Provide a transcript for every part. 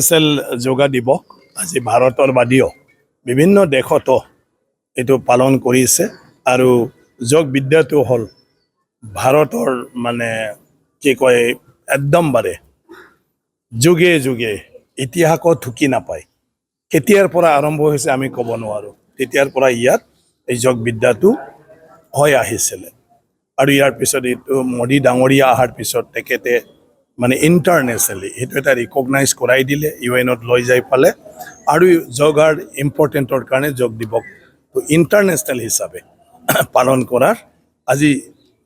international yoga দিৱস আজি ভাৰতৰ বাদেও বিভিন্ন দেশতো এইটো পালন কৰিছে আৰু যোগ বিদ্যাটো হ'ল ভাৰতৰ মানে কি কয় একদম বাৰে যুগে যুগে ইতিহাসত ঢুকি নাপায় কেতিয়াৰ পৰা আৰম্ভ হৈছে আমি ক'ব নোৱাৰোঁ তেতিয়াৰ পৰা ইয়াত এই যোগ বিদ্যাটো হৈ আহিছিলে আৰু ইয়াৰ পিছত এইটো মোদী ডাঙৰীয়া অহাৰ পিছত তেখেতে মানে ইণ্টাৰনেশ্যনেলি এইটো এটা ৰিকগনাইজ কৰাই দিলে ইউএনত লৈ যাই পালে আৰু যোগাৰ ইম্পৰ্টেণ্টৰ কাৰণে যোগ দিৱসটো ইণ্টাৰনেশ্যনেল হিচাপে পালন কৰাৰ আজি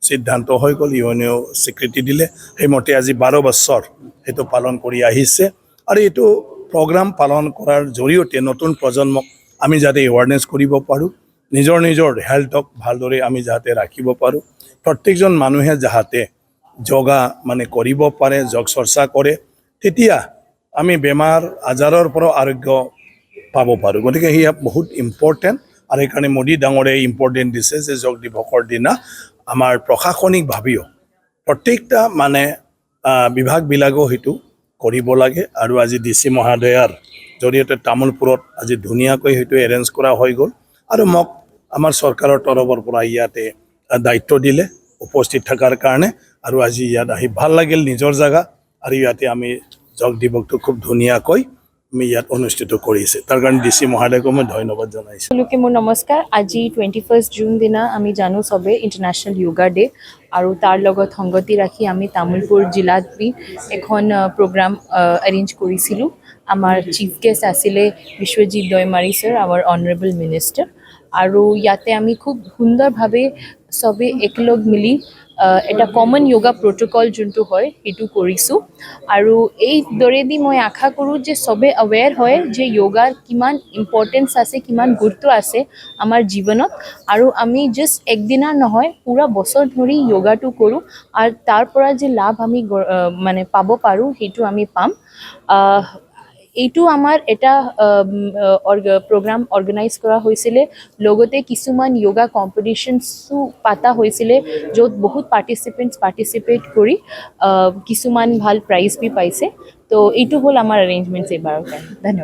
সিদ্ধান্ত হৈ গ'ল ইউএনেও স্বীকৃতি দিলে সেইমতে আজি 12 বছৰ সেইটো পালন কৰি আহিছে আৰু এইটো প্ৰগ্ৰাম পালন কৰাৰ জৰিয়তে নতুন প্ৰজন্মক আমি যাতে এৱাৰনেছ কৰিব পাৰোঁ নিজৰ নিজৰ হেল্থক ভালদৰে আমি যাতে ৰাখিব পাৰোঁ প্ৰত্যেকজন মানুহে যাতে যোগা মানে কৰিব পাৰে যোগ চৰ্চা কৰে তেতিয়া আমি বেমাৰ আজাৰৰ পৰা আৰোগ্য পাব পাৰোঁ গতিকে সেয়া বহুত ইম্পৰ্টেণ্ট আৰু সেইকাৰণে মোদী ডাঙৰে ইম্পৰ্টেণ্ট দিছে যে যোগ দিৱসৰ দিনা আমাৰ প্ৰশাসনিকভাৱেও প্ৰত্যেকটা মানে বিভাগবিলাকেও সেইটো কৰিব লাগে আৰু আজি DC মহোদয়াৰ জৰিয়তে তামোলপুৰত আজি ধুনীয়াকৈ সেইটো এৰেঞ্জ কৰা হৈ গ'ল আৰু মোক আমাৰ চৰকাৰৰ তৰফৰ পৰা ইয়াতে দায়িত্ব দিলে উপস্থিত থকাৰ কাৰণে আৰু আজি ইয়াত আহি ভাল লাগিল নিজৰ জায়গা আৰু ইয়াতে আমি যোগ দিৱসটো খুব ধুনীয়াকৈ আমি ইয়াত অনুষ্ঠিত কৰিছে তাৰ কাৰণে DC মহোদয়ক মই ধন্যবাদ জনাইছোঁ সকলোকে মোৰ নমস্কাৰ আজি 21 জুন দিনা আমি জানো সবে ইণ্টাৰনেশ্যনেল যোগা ডে আৰু তাৰ লগত সংগতি ৰাখি আমি তামোলপুৰ জিলাত এখন প্ৰগ্ৰাম এৰেঞ্জ কৰিছিলোঁ আমাৰ চিফ গেষ্ট আছিলে বিশ্বজিৎ দৈমাৰী ছাৰ আমাৰ অনাৰেবল মিনিষ্টাৰ আৰু ইয়াতে আমি খুব সুন্দৰভাৱে সবে একেলগ মিলি এটা কমন যোগা প্ৰট'কল যোনটো হয় সেইটো কৰিছোঁ আৰু এই দৰেদি মই আশা কৰোঁ যে সবে আৱেৰ হয় যে যোগাৰ কিমান ইম্পৰ্টেঞ্চ আছে কিমান গুৰুত্ব আছে আমাৰ জীৱনত আৰু আমি জাষ্ট একদিনৰ নহয় পুৰা বছৰ ধৰি যোগাটো কৰোঁ আৰু তাৰ পৰা যে লাভ আমি মানে পাব পাৰোঁ সেইটো আমি পাম এইটো আমাৰ এটা প্ৰগ্ৰাম অৰ্গেনাইজ কৰা হৈছিলে লগতে কিছুমান যোগা কম্পিটিশ্যনছো পাতা হৈছিলে য'ত বহুত পাৰ্টিচিপেট কৰি কিছুমান ভাল প্ৰাইজ পাইছে তো এইটো হ'ল আমাৰ এৰেঞ্জমেণ্টছ এইবাৰৰ কাৰণে ধন্যবাদ